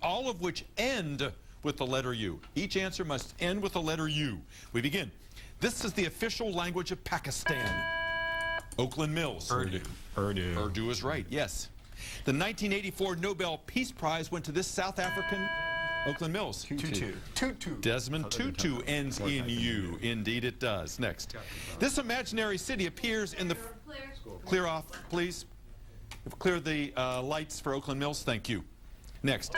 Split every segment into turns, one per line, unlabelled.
all of which end with the letter U. Each answer must end with the letter U. We begin. This is the official language of Pakistan. Oakland Mills.
Urdu.
Urdu is right, yes. The 1984 Nobel Peace Prize went to this South African Oakland Mills.
Tutu.
Desmond Tutu ends in U. Indeed it does. Next. This imaginary city appears in the... Clear off, please. Clear the lights for Oakland Mills. Thank you. Next.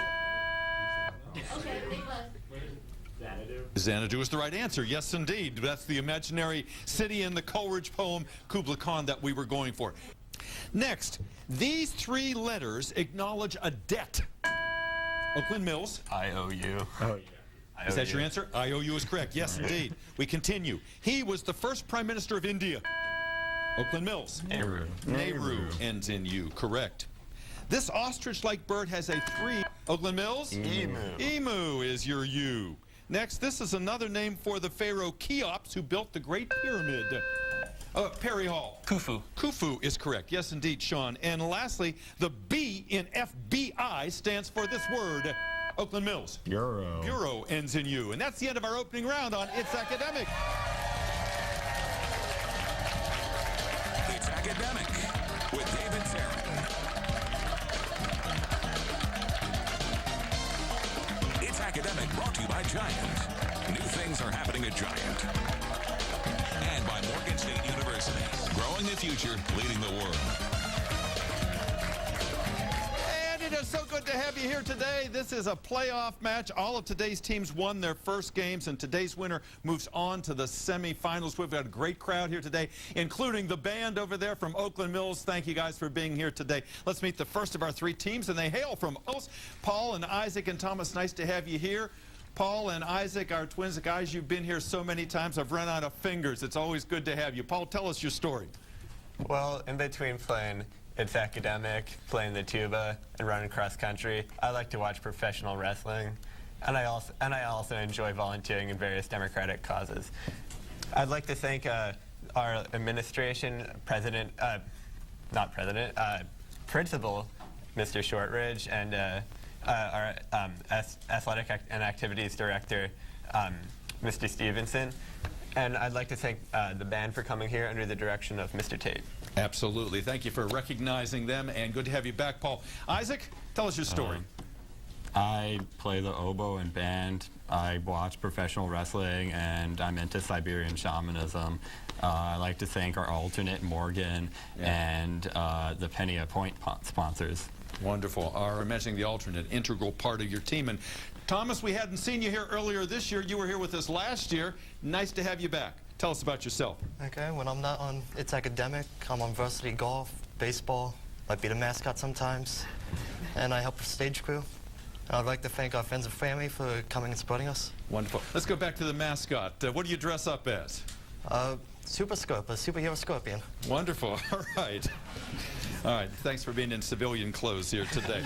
Xanadu is the right answer. Yes, indeed. That's the imaginary city in the Coleridge poem Kubla Khan that we were going for. Next, these three letters acknowledge a debt. Oakland Mills.
IOU. Oh, yeah.
Is that your answer? IOU is correct. Yes, indeed. We continue. He was the first Prime Minister of India. Oakland Mills.
Nehru.
Nehru ends in U. Correct. This ostrich-like bird has a 3. Oakland Mills?
Emu.
Emu is your U. Next, this is another name for the pharaoh Cheops who built the Great Pyramid. Perry Hall.
Khufu.
Khufu is correct. Yes, indeed, Sean. And lastly, the B in FBI stands for this word. Oakland Mills.
Bureau.
Bureau ends in U. And that's the end of our opening round on It's Academic.
It's Academic with David Zarin. It's Academic brought to you by Giant. New things are happening at Giant. And by Morgan State University. Growing the future, leading the world.
And it is so good to have you here today. This is a playoff match. All of today's teams won their first games, and today's winner moves on to the semifinals. We've got a great crowd here today, including the band over there from Oakland Mills. Thank you guys for being here today. Let's meet the first of our three teams, and they hail from Paul and Isaac and Thomas. Nice to have you here. Paul and Isaac, our twins, guys, you've been here so many times, I've run out of fingers. It's always good to have you. Paul, tell us your story.
Well, in between playing It's Academic, playing the tuba, and running cross country, I like to watch professional wrestling, and I also enjoy volunteering in various democratic causes. I'd like to thank our administration, principal, Mr. Shortridge, and our athletic and activities director, Mr. Stevenson. And I'd like to thank the band for coming here under the direction of Mr. Tate.
Absolutely. Thank you for recognizing them, and good to have you back, Paul. Isaac, tell us your story.
I play the oboe in band. I watch professional wrestling, and I'm into Siberian shamanism. I'd like to thank our alternate, Morgan, and the Penny a Point sponsors.
Wonderful. Our mentioning the alternate, integral part of your team. And Thomas, we hadn't seen you here earlier this year. You were here with us last year. Nice to have you back. Tell us about yourself.
Okay, when I'm not on It's Academic, I'm on varsity golf, baseball, might be the mascot sometimes, and I help the stage crew. And I'd like to thank our friends and family for coming and supporting us.
Wonderful. Let's go back to the mascot. What do you dress up as?
Super Scorp, a superhero scorpion.
Wonderful. All right. All right. Thanks for being in civilian clothes here today.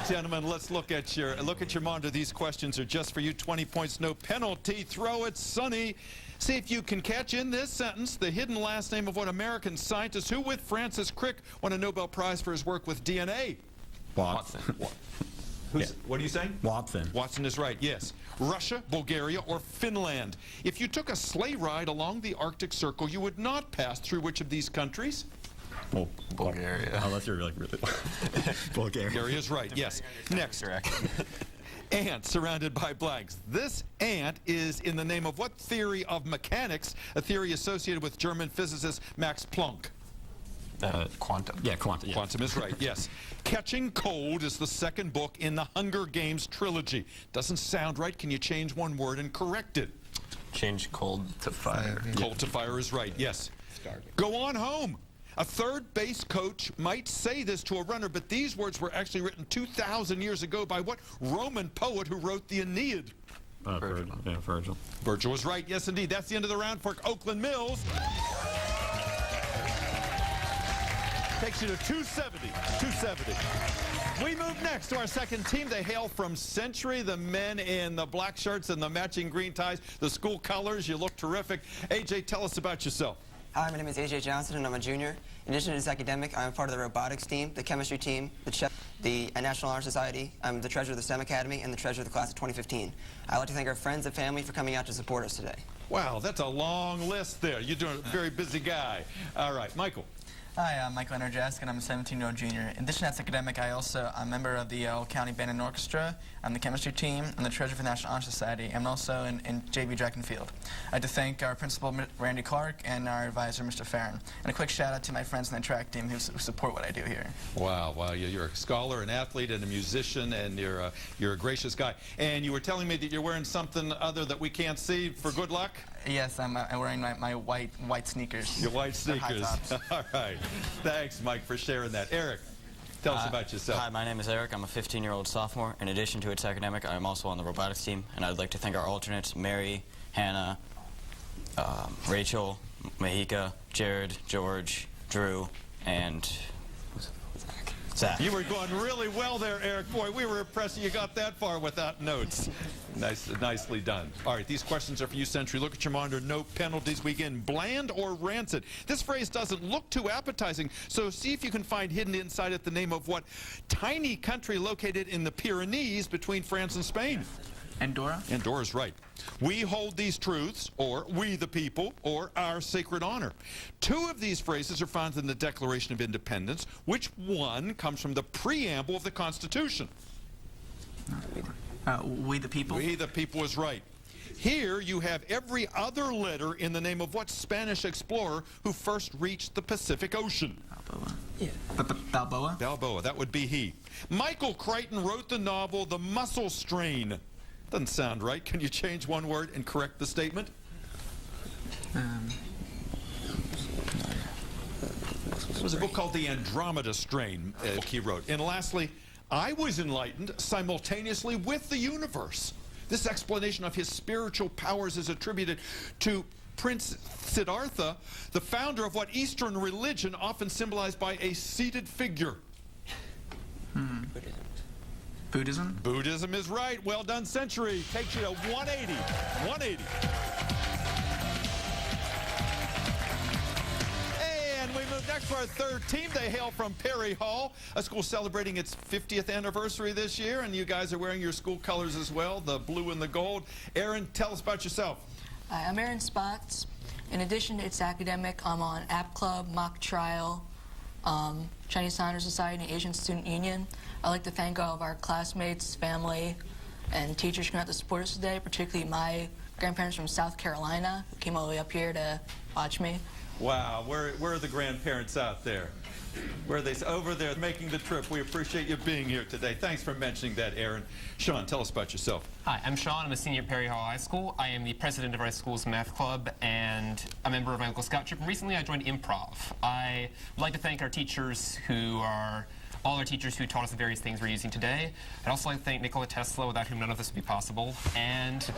Gentlemen, let's look at your monitor. These questions are just for you. 20 points, no penalty. Throw it, Sonny. See if you can catch in this sentence the hidden last name of what American scientist who, with Francis Crick, won a Nobel Prize for his work with DNA.
Watson.
What are you saying?
Watson.
Watson is right, yes. Russia, Bulgaria, or Finland. If you took a sleigh ride along the Arctic Circle, you would not pass through which of these countries?
Well,
Bulgaria.
Unless you're like really Bulgaria.
Bulgaria is right, yes. Next. Ant surrounded by blanks. This ant is in the name of what theory of mechanics, a theory associated with German physicist Max Planck?
Quantum. Yeah, quantum. Yeah.
Quantum is right, yes. Catching Cold is the second book in the Hunger Games trilogy. Doesn't sound right. Can you change one word and correct it?
Change cold to fire.
Cold to fire is right, yes. Go on home. A third base coach might say this to a runner, but these words were actually written 2,000 years ago by what Roman poet who wrote the Aeneid?
Virgil. Yeah, Virgil.
Virgil was right, yes indeed. That's the end of the round for Oakland Mills. Takes you to 270. 270. We move next to our second team. They hail from Century, the men in the black shirts and the matching green ties, the school colors. You look terrific. AJ, tell us about yourself.
Hi, my name is AJ Johnson, and I'm a junior. In addition to this academic, I'm part of the robotics team, the chemistry team, the chess. the National Honor Society. I'm the treasurer of the STEM Academy and the treasurer of the class of 2015. I'd like to thank our friends and family for coming out to support us today.
Wow, that's a long list there. You're doing a very busy guy. All right, Michael.
Hi, I'm Michael Enerjask, and I'm a 17-year-old junior. In addition to that academic, I'm a member of the Yale County Band and Orchestra. I'm the chemistry team. I'm the treasurer for the National Honor Society. I'm also in JV track and field. I'd like to thank our principal, Randy Clark, and our advisor, Mr. Farron. And a quick shout out to my friends in the track team who support what I do here.
Wow, you're a scholar, an athlete, and a musician, and you're a gracious guy. And you were telling me that you're wearing something other that we can't see for good luck?
Yes, I'm wearing my white sneakers.
Your white
They're high
sneakers.
tops.
All right. Thanks, Mike, for sharing that. Eric, tell us about yourself.
Hi, my name is Eric. I'm a 15-year-old sophomore. In addition to its academic, I'm also on the robotics team, and I'd like to thank our alternates, Mary, Hannah, Rachel, Mahika, Jared, George, Drew, and Zach.
You were going really well there, Eric. Boy, we were impressed you got that far without notes. Nicely done. All right, these questions are for you, Century. Look at your monitor. No penalties. We begin. Bland or rancid? This phrase doesn't look too appetizing, so see if you can find hidden inside it the name of what tiny country located in the Pyrenees between France and Spain.
Andorra?
Andorra's right. We hold these truths, or we the people, or our sacred honor. Two of these phrases are found in the Declaration of Independence. Which one comes from the preamble of the Constitution?
We the people?
We the people is right. Here you have every other letter in the name of what Spanish explorer who first reached the Pacific Ocean?
Balboa. Yeah. Balboa?
Balboa, that would be he. Michael Crichton wrote the novel The Muscle Strain. Doesn't sound right. Can you change one word and correct the statement? There was a book called The Andromeda Strain, he wrote. And lastly, I was enlightened simultaneously with the universe. This explanation of his spiritual powers is attributed to Prince Siddhartha, the founder of what Eastern religion often symbolized by a seated figure.
Buddhism?
Buddhism is right. Well done, Century. Takes you to 180. 180. And we move next to our third team. They hail from Perry Hall, a school celebrating its 50th anniversary this year, and you guys are wearing your school colors as well, the blue and the gold. Aaron, tell us about yourself.
Hi, I'm Aaron Spots. In addition to its academic, I'm on App Club, Mock Trial, Chinese Honor Society, and Asian Student Union. I'd like to thank all of our classmates, family, and teachers who came out to support us today, particularly my grandparents from South Carolina who came all the way up here to watch me.
Wow, where are the grandparents out there? Where are they? Over there making the trip. We appreciate you being here today. Thanks for mentioning that, Aaron. Sean, tell us about yourself.
Hi, I'm Sean. I'm a senior at Perry Hall High School. I am the president of our school's math club and a member of my local scout troop. And recently I joined improv. I would like to thank our teachers all our teachers who taught us the various things we're using today. I'd also like to thank Nikola Tesla, without whom none of this would be possible. And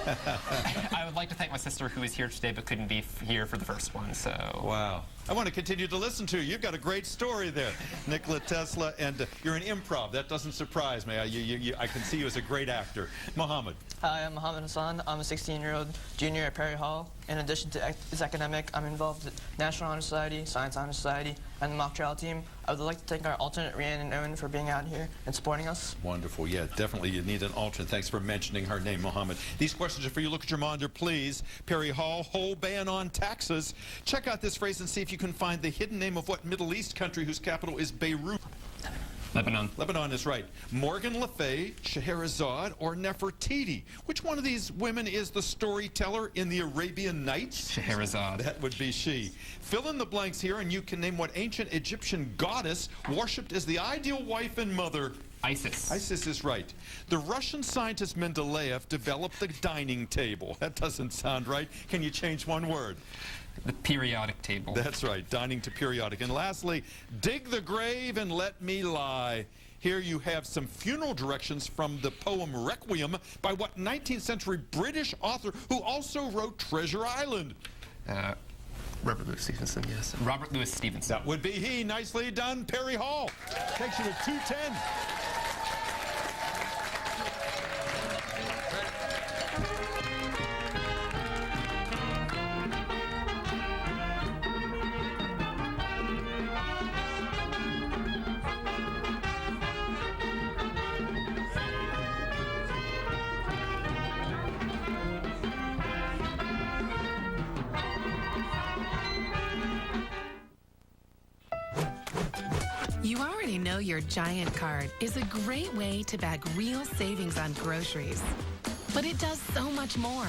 I would like to thank my sister, who is here today but couldn't be here for the first one. So.
Wow. I want to continue to listen to you. You've got a great story there, Nikola Tesla, and you're an improv. That doesn't surprise me. I can see you as a great actor. Mohammed.
Hi, I'm Mohammed Hassan. I'm a 16-year-old junior at Perry Hall. In addition to its academic, I'm involved with National Honor Society, Science Honor Society, and the mock trial team. I would like to thank our alternate, Rhiannon and Owen, for being out here and supporting us.
Wonderful. Yeah, definitely you need an alternate. Thanks for mentioning her name, Mohammed. These questions are for you. Look at your monitor, please. Perry Hall, whole ban on taxes. Check out this phrase and see if you can find the hidden name of what Middle East country whose capital is Beirut.
Lebanon.
Lebanon is right. Morgan Le Fay, Scheherazade, or Nefertiti. Which one of these women is the storyteller in the Arabian Nights?
Scheherazade.
That would be she. Fill in the blanks here, and you can name what ancient Egyptian goddess worshipped as the ideal wife and mother.
Isis.
Isis is right. The Russian scientist Mendeleev developed the dining table. That doesn't sound right. Can you change one word?
The periodic table.
That's right, dining to periodic. And lastly, dig the grave and let me lie. Here you have some funeral directions from the poem Requiem by what 19th century British author who also wrote Treasure Island?
Robert Louis Stevenson, yes. Robert Louis Stevenson.
That would be he. Nicely done, Perry Hall. Takes you to 210.
your Giant card is a great way to bag real savings on groceries. But it does so much more.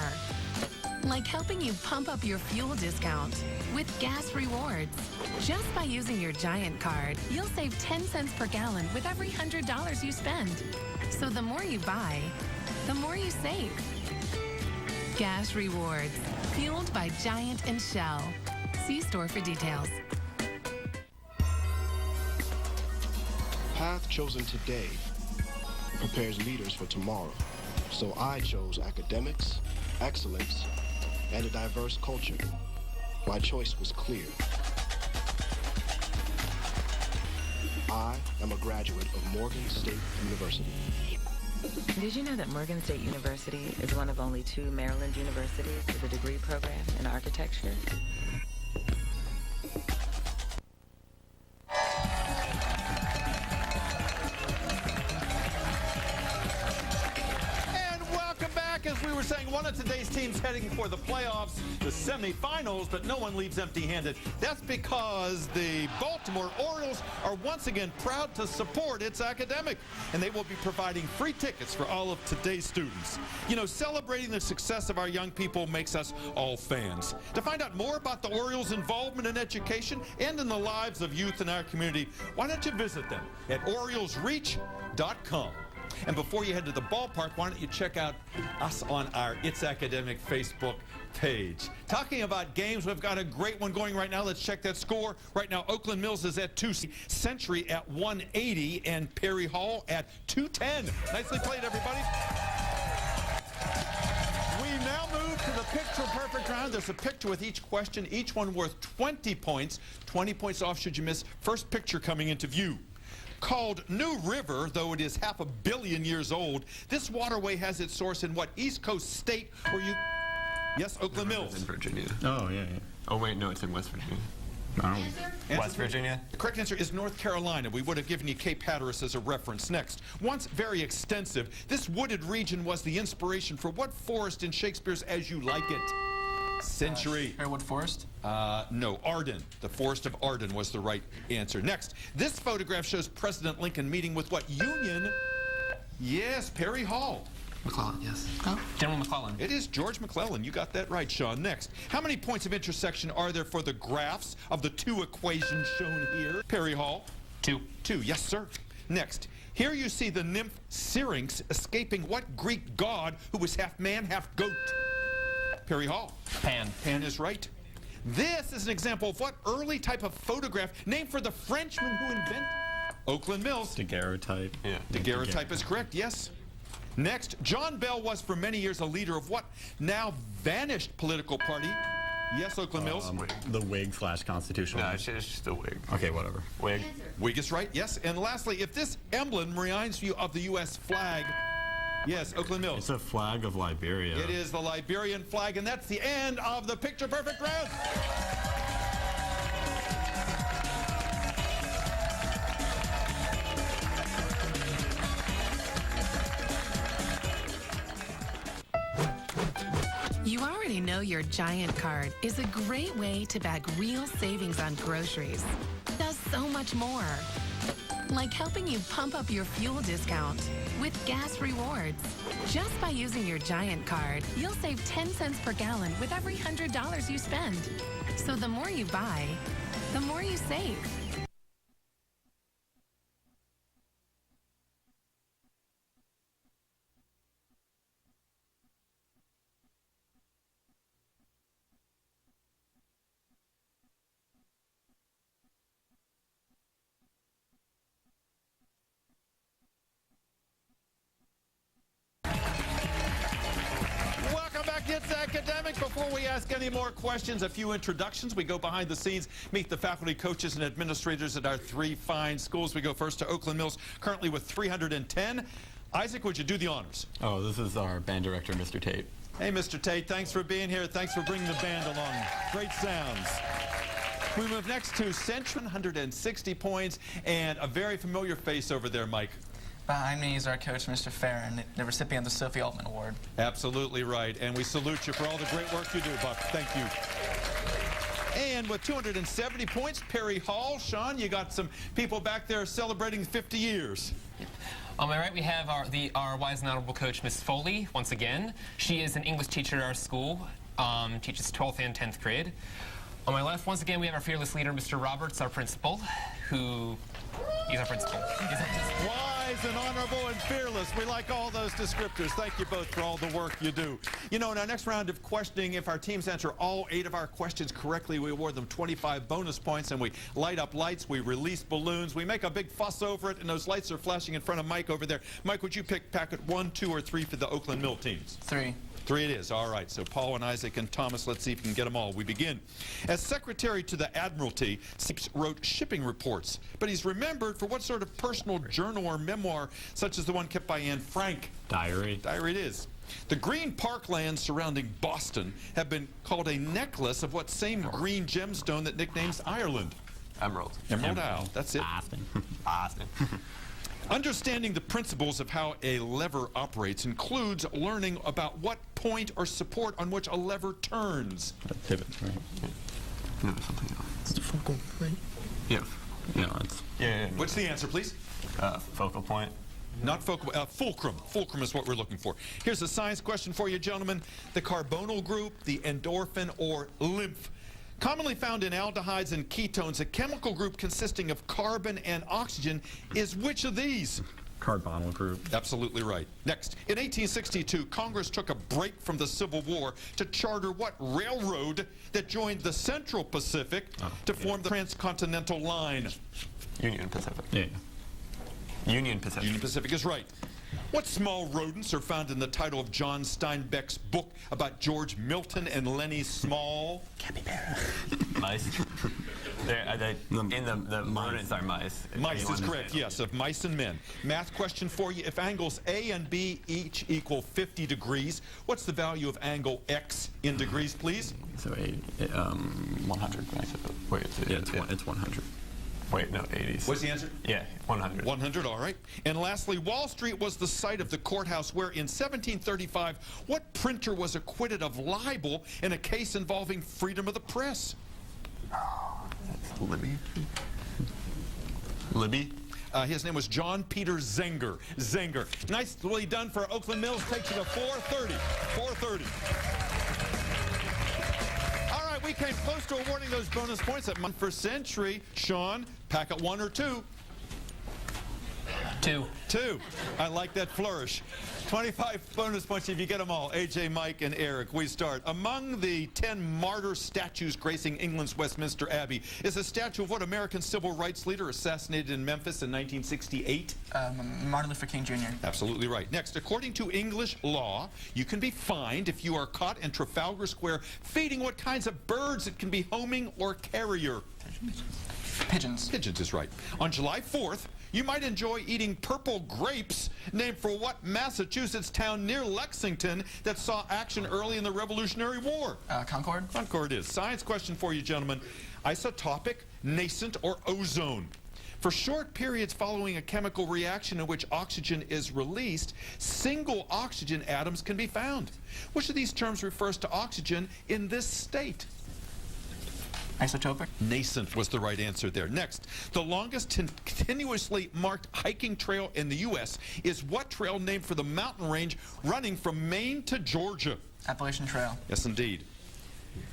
Like helping you pump up your fuel discount with gas rewards. Just by using your Giant card, you'll save 10 cents per gallon with every $100 you spend. So the more you buy, the more you save. Gas rewards, fueled by Giant and Shell. See store for details.
Path chosen today prepares leaders for tomorrow. So I chose academics, excellence, and a diverse culture. My choice was clear. I am a graduate of Morgan State University.
Did you know that Morgan State University is one of only 2 Maryland universities with a degree program in architecture?
As we were saying, one of today's teams heading for the playoffs, the semifinals, but no one leaves empty-handed. That's because the Baltimore Orioles are once again proud to support its academic, and they will be providing free tickets for all of today's students. You know, celebrating the success of our young people makes us all fans. To find out more about the Orioles' involvement in education and in the lives of youth in our community, why don't you visit them at OriolesReach.com. And before you head to the ballpark, why don't you check out us on our It's Academic Facebook page. Talking about games, we've got a great one going right now. Let's check that score. Right now, Oakland Mills is at 2, Century at 180, and Perry Hall at 210. Nicely played, everybody. We now move to the picture-perfect round. There's a picture with each question, each one worth 20 points. 20 points off should you miss. First picture coming into view. Called New River, though it is 500 million years old, this waterway has its source in what East Coast state where you... Yes, Oakland Mills.
In Virginia.
Oh, yeah.
Oh, wait, no, it's in West Virginia. West Virginia?
The correct answer is North Carolina. We would have given you Cape Hatteras as a reference. Next, once very extensive, this wooded region was the inspiration for what forest in Shakespeare's As You Like It? Century.
Sherwood Forest?
No, Arden. The Forest of Arden was the right answer. Next, this photograph shows President Lincoln meeting with what union? Yes, Perry Hall.
McClellan, yes. Oh. General McClellan.
It is George McClellan. You got that right, Sean. Next, how many points of intersection are there for the graphs of the 2 equations shown here? Perry Hall.
2.
2, yes, sir. Next, here you see the nymph Syrinx escaping what Greek god who was half man, half goat? Perry Hall.
Pan.
Pan is right. This is an example of what early type of photograph named for the Frenchman who invented Oakland Mills.
Daguerreotype.
Yeah. Daguerreotype is correct, yes. Next, John Bell was for many years a leader of what now vanished political party? Yes, Oakland Mills.
The Whig/Constitutional.
No, it's just the Whig.
Okay, whatever.
Whig.
Whig is right, yes. And lastly, if this emblem reminds you of the U.S. flag, yes, Oakland Mills.
It's a flag of Liberia.
It is the Liberian flag, and that's the end of the picture-perfect round.
You already know your Giant card is a great way to bag real savings on groceries. It does so much more. Like helping you pump up your fuel discount with gas rewards. Just by using your Giant card, you'll save 10 cents per gallon with every $100 you spend. So the more you buy, the more you save.
It's Academic. Before we ask any more questions, a few introductions. We go behind the scenes, meet the faculty, coaches, and administrators at our 3 fine schools. We go first to Oakland Mills, currently with 310. Isaac, would you do the honors?
Oh, this is our band director, Mr. Tate.
Hey, Mr. Tate, thanks for being here. Thanks for bringing the band along. Great sounds. We move next to Central, 160 points, and a very familiar face over there, Mike.
Behind me is our coach, Mr. Farron, the recipient of the Sophie Altman Award.
Absolutely right, and we salute you for all the great work you do, Buck. Thank you. And with 270 points, Perry Hall. Sean, you got some people back there celebrating 50 years.
On my right, we have our wise and honorable coach, Miss Foley, once again. She is an English teacher at our school, teaches 12th and 10th grade. On my left, once again, we have our fearless leader, Mr. Roberts, our principal, he's our principal.
Wise and honorable and fearless. We like all those descriptors. Thank you both for all the work you do. You know, in our next round of questioning, if our teams answer all 8 of our questions correctly, we award them 25 bonus points, and we light up lights, we release balloons, we make a big fuss over it, and those lights are flashing in front of Mike over there. Mike, would you pick packet 1, 2, or 3 for the Oakland Mill teams?
3.
3 it is. All right. So Paul and Isaac and Thomas, let's see if we can get them all. We begin. As Secretary to the Admiralty, Sips wrote shipping reports, but he's remembered for what sort of personal journal or memoir, such as the one kept by Anne Frank?
Diary.
Diary it is. The green parklands surrounding Boston have been called a necklace of what same green gemstone that nicknames Ireland?
Emerald.
Emerald Isle. That's it.
Austin.
Understanding the principles of how a lever operates includes learning about what point or support on which a lever turns.
A pivot, right?
No, something else.
It's the focal point.
Yeah.
No, it's...
Yeah.
What's the answer, please?
Focal point.
Not focal, fulcrum. Fulcrum is what we're looking for. Here's a science question for you, gentlemen. The carbonyl group, the endorphin, or lymph, commonly found in aldehydes and ketones, a chemical group consisting of carbon and oxygen, is which of these?
Carbonyl group.
Absolutely right. Next, in 1862, Congress took a break from the Civil War to charter what railroad that joined the Central Pacific to form the Transcontinental Line?
Union Pacific.
Yeah.
Union Pacific.
Union Pacific is right. What small rodents are found in the title of John Steinbeck's book about George Milton and Lenny Small?
Capybara. Mice. The rodents are mice.
Mice is correct, yes, of mice and men. Math question for you. If angles A and B each equal 50 degrees, what's the value of angle X in degrees, please?
So 100.
Wait,
It's 100.
Wait, no, 80s.
What's the answer?
Yeah, 100.
100, all right. And lastly, Wall Street was the site of the courthouse where in 1735, what printer was acquitted of libel in a case involving freedom of the press?
That's Libby. Libby?
His name was John Peter Zenger. Zenger. Nicely done for Oakland Mills. Takes you to 430. 430. All right, we came close to awarding those bonus points at Month for Century. Sean, packet 1 or 2?
2.
2. I like that flourish. 25 bonus points if you get them all. AJ, Mike, and Eric. We start. Among the 10 martyr statues gracing England's Westminster Abbey is a statue of what American civil rights leader assassinated in Memphis in 1968?
Martin Luther King Jr.
Absolutely right. Next, according to English law, you can be fined if you are caught in Trafalgar Square feeding what kinds of birds it can be homing or carrier?
Pigeons.
Pigeons is right. On July 4th, you might enjoy eating purple grapes named for what Massachusetts town near Lexington that saw action early in the Revolutionary War?
Concord.
Concord is. Science question for you, gentlemen. Isotopic, nascent, or ozone? For short periods following a chemical reaction in which oxygen is released, single oxygen atoms can be found. Which of these terms refers to oxygen in this state?
Isotopic.
Nascent was the right answer there. Next, the longest continuously marked hiking trail in the U.S. is what trail named for the mountain range running from Maine to Georgia?
Appalachian Trail.
Yes, indeed.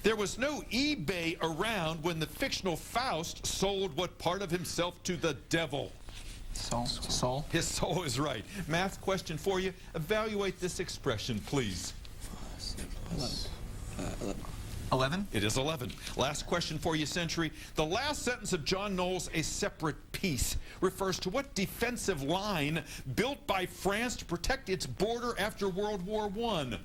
There was no eBay around when the fictional Faust sold what part of himself to the devil?
Soul.
His soul is right. Math question for you. Evaluate this expression, please.
11?
It is 11. Last question for you, Century. The last sentence of John Knowles' A Separate Peace refers to what defensive line built by France to protect its border after World War I?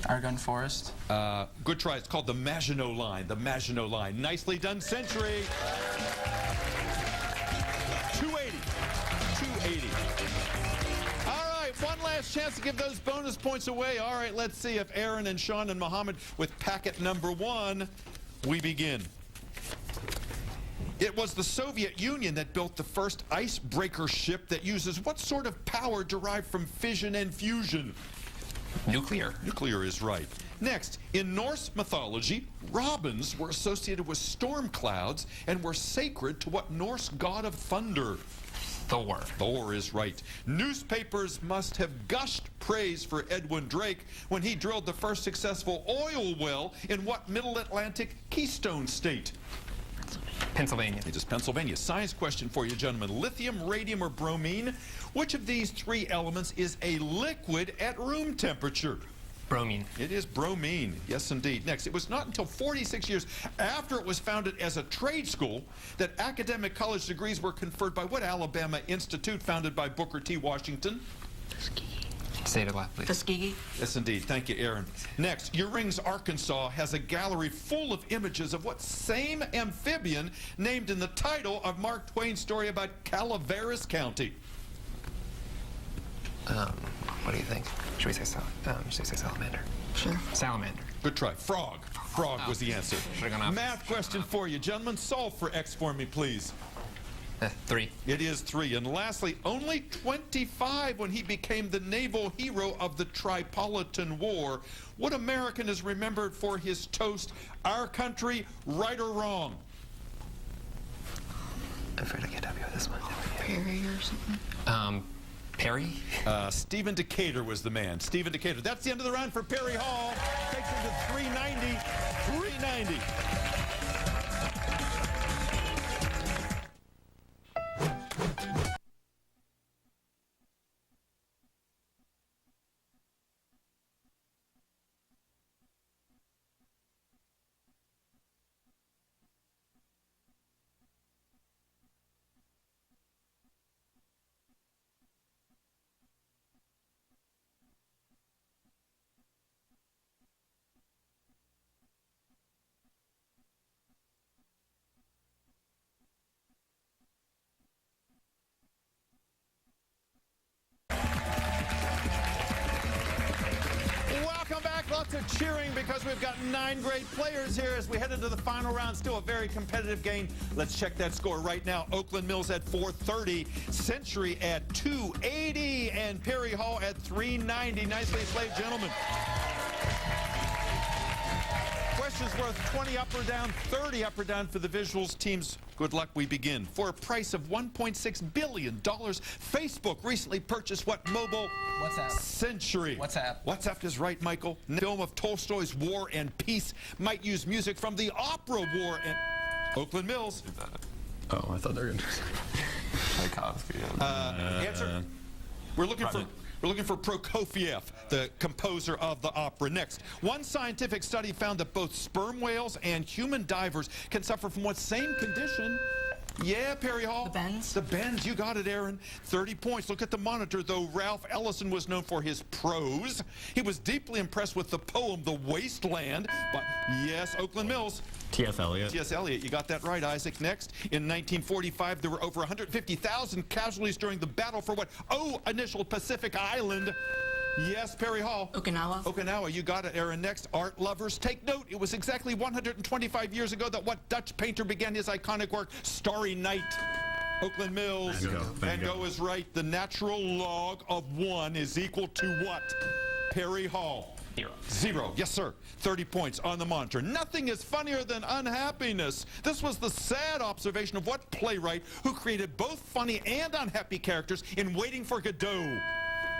Argonne Forest.
Good try. It's called the Maginot Line. The Maginot Line. Nicely done, Century. 280. 280. One last chance to give those bonus points away. All right, let's see if Aaron and Sean and Mohammed with packet number 1, we begin. It was the Soviet Union that built the first icebreaker ship that uses what sort of power derived from fission and fusion?
Nuclear.
Nuclear is right. Next, in Norse mythology, robins were associated with storm clouds and were sacred to what Norse god of thunder?
Thor.
Thor is right. Newspapers must have gushed praise for Edwin Drake when he drilled the first successful oil well in what Middle Atlantic Keystone state?
Pennsylvania.
It is Pennsylvania. Science question for you, gentlemen. Lithium, radium, or bromine? Which of these three elements is a liquid at room temperature?
Bromine.
It is bromine. Yes, indeed. Next, it was not until 46 years after it was founded as a trade school that academic college degrees were conferred by what Alabama institute founded by Booker T. Washington?
Say it aloud, please.
Tuskegee.
Yes, indeed. Thank you, Aaron. Next, Urings, Arkansas has a gallery full of images of what same amphibian named in the title of Mark Twain's story about Calaveras County?
What do you think? Should we say salamander?
Sure.
Salamander.
Good try. Frog. Frog was the answer.
Should've gone off.
Math question for you, gentlemen. Solve for X for me, please.
3.
It is 3. And lastly, only 25 when he became the naval hero of the Tripolitan War. What American is remembered for his toast, "Our country, right or wrong"?
I'm afraid I can't help you with this one.
Perry or something.
Perry?
Stephen Decatur was the man. Stephen Decatur. That's the end of the round for Perry Hall. Takes him to 390. 390. Lots of cheering because we've got 9 great players here as we head into the final round. Still a very competitive game. Let's check that score right now. Oakland Mills at 430, Century at 280, and Perry Hall at 390. Nicely played, gentlemen. Questions worth 20 up or down, 30 up or down for the visuals teams. Good luck, we begin. For a price of $1.6 billion, Facebook recently purchased what mobile?
WhatsApp.
Century.
WhatsApp.
WhatsApp is right, Michael. Film of Tolstoy's War and Peace might use music from the opera War and... Oakland Mills.
Oh, I thought they were going to
Tchaikovsky.
Answer. We're looking for Prokofiev, the composer of the opera. Next, one scientific study found that both sperm whales and human divers can suffer from what same condition? Yeah, Perry Hall.
The bends.
The bends. You got it, Aaron. 30 points. Look at the monitor, though. Ralph Ellison was known for his prose. He was deeply impressed with the poem, The Wasteland. But yes, Oakland Mills.
T.S. Eliot.
T.S. Eliot. You got that right, Isaac. Next, in 1945, there were over 150,000 casualties during the battle for what? Oh, initial Pacific Island. Yes, Perry Hall.
Okinawa.
Okinawa, you got it, Aaron. Next, art lovers, take note. It was exactly 125 years ago that what Dutch painter began his iconic work, Starry Night. Oakland Mills. Van Gogh is right. The natural log of 1 is equal to what? Perry Hall. 0. Yes, sir. 30 points on the monitor. Nothing is funnier than unhappiness. This was the sad observation of what playwright who created both funny and unhappy characters in Waiting for Godot.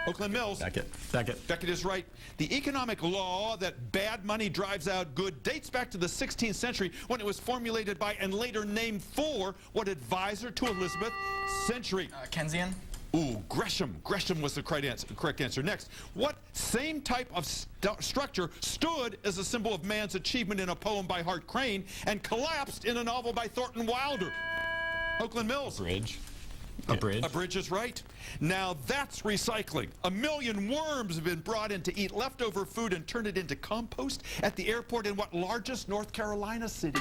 Oakland Mills. Beckett is right. The economic law that bad money drives out good dates back to the 16th century when it was formulated by and later named for what advisor to Elizabeth? Century.
Keynesian.
Ooh, Gresham. Gresham was the correct answer. Next, what same type of structure stood as a symbol of man's achievement in a poem by Hart Crane and collapsed in a novel by Thornton Wilder? Oakland Mills.
Bridge.
A bridge? A bridge is right. Now that's recycling. 1 million worms have been brought in to eat leftover food and turn it into compost at the airport in what largest North Carolina city?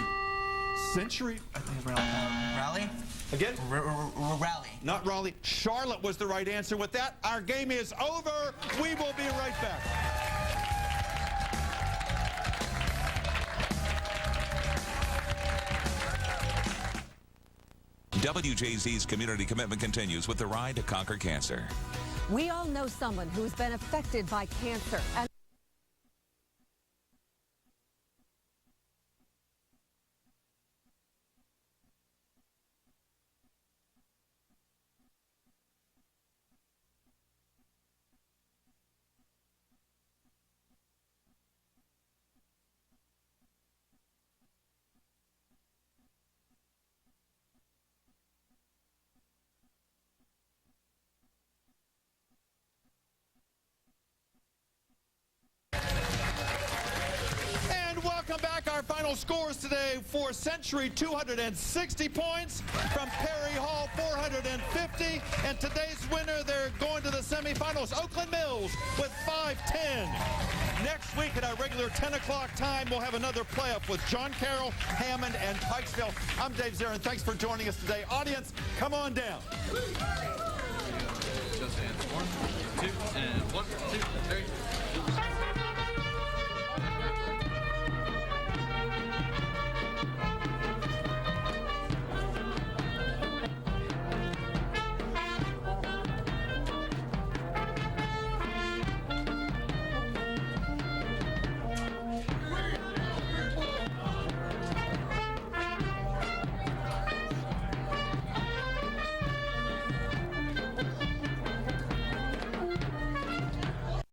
Century.
Raleigh?
Again?
Raleigh.
Not Raleigh. Charlotte was the right answer. With that, our game is over. We will be right back.
WJZ's community commitment continues with the Ride to Conquer Cancer.
We all know someone who's been affected by cancer. And
welcome back. Our final scores today for Century, 260 points. From Perry Hall, 450. And today's winner, they're going to the semifinals. Oakland Mills with 510. Next week at our regular 10 o'clock time, we'll have another playoff with John Carroll, Hammond, and Pikesville. I'm Dave Zarin. Thanks for joining us today. Audience, come on down.
Just hands. 1, 2, and 1, 2.